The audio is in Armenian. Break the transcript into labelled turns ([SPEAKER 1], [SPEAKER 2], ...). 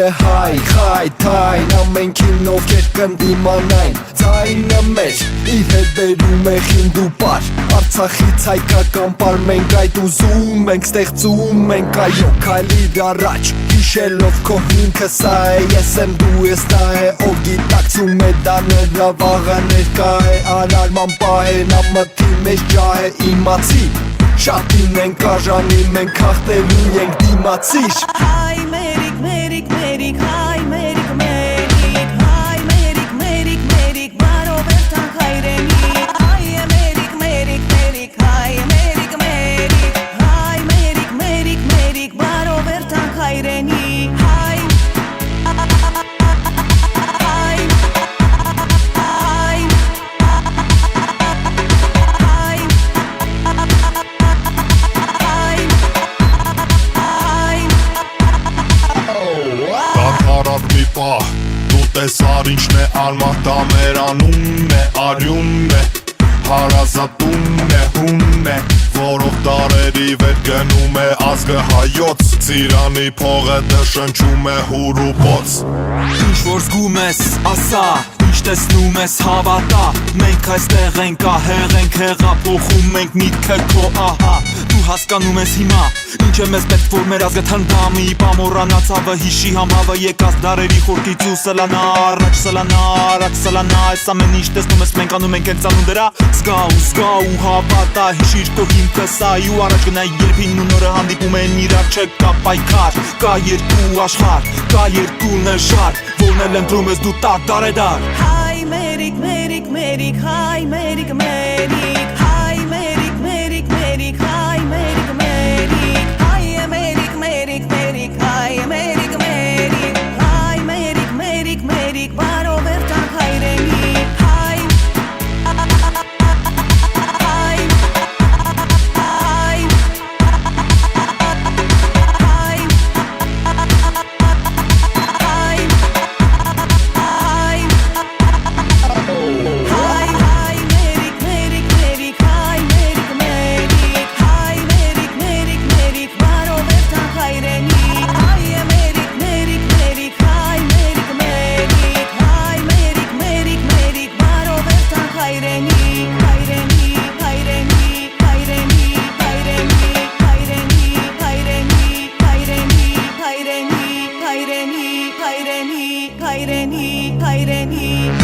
[SPEAKER 1] է հայ, խայ, թայն ամենքին ովքեր կնդիմանային Ձայնը մեր իր հետ բերում է խինդ ու պար Արցախից հայկական պար մենք այդ ուզում ենք Ստեղծում ենք այո քայլիր առաջ Հիշելով քո հիմքը սա է Ես եմ դու ես նա է Ով գիտակցում է դա նրա վաղը ներկա է Անարման պահեն ամմթի մեջ ջահ է Իմացի Շատին ենք արժանի մենք հաղթելու ենք դիմացիր
[SPEAKER 2] Հայ մերիկ մերիկ մերիկ հայ մերիկ մերիկ հայ մերիկ մերիկ մերիկ բարով երթանք հայրենիք Հայ մերիկ մերիկ մերիկ հայ մերիկ մերիկ հայ մերիկ մերիկ մերիկ բարով երթանք հայրենիք
[SPEAKER 3] Դու տեսար ինչն է արմատա մեր անունն է արյունն է Հարազատունն է հունն է Որով դարերի վեր գնում է ազգը հայոց Ծիրանի փողը դշնչում է հուր ու պոց
[SPEAKER 4] Ինչ որ զգում ես ասա Ինչ տեսնում ես հավատա Մենք այստեղ ենք ահեղ ենք հեղափոխում ենք միտքը քո ահա Դու հասկանում ես հիմա Ինչ է մեզ պետք որ մեր ազգը թնդամի Պամորանա ցավը հիշի համավը եկած դարերի խորքից ու սլանա Առաջ սլանա առաջ սլանա Այս ամեն ինչ տեսնում ես մենք անում ենք հենց անուն դրա Զգա ու հավատա հիշիր քո հիմքը սա ու առաջ գնա երբին ու նորը հանդիպում են իրար չկա պայքար Կա երկու աշխարհ կա երկու նշար Որն էլ ընտրում ես դու դարեդար
[SPEAKER 2] Հայ մերիկ մերիկ մերիկ հայ մերիկ մերիկ հայ մերիկ մերիկ մերիկ հայ մերիկ մերիկ հայ մերիկ մերիկ մերիկ հայ մերիկ մերիկ հայ մերիկ մերիկ մերիկ բարով երթանք հայրենիք Հայրենիք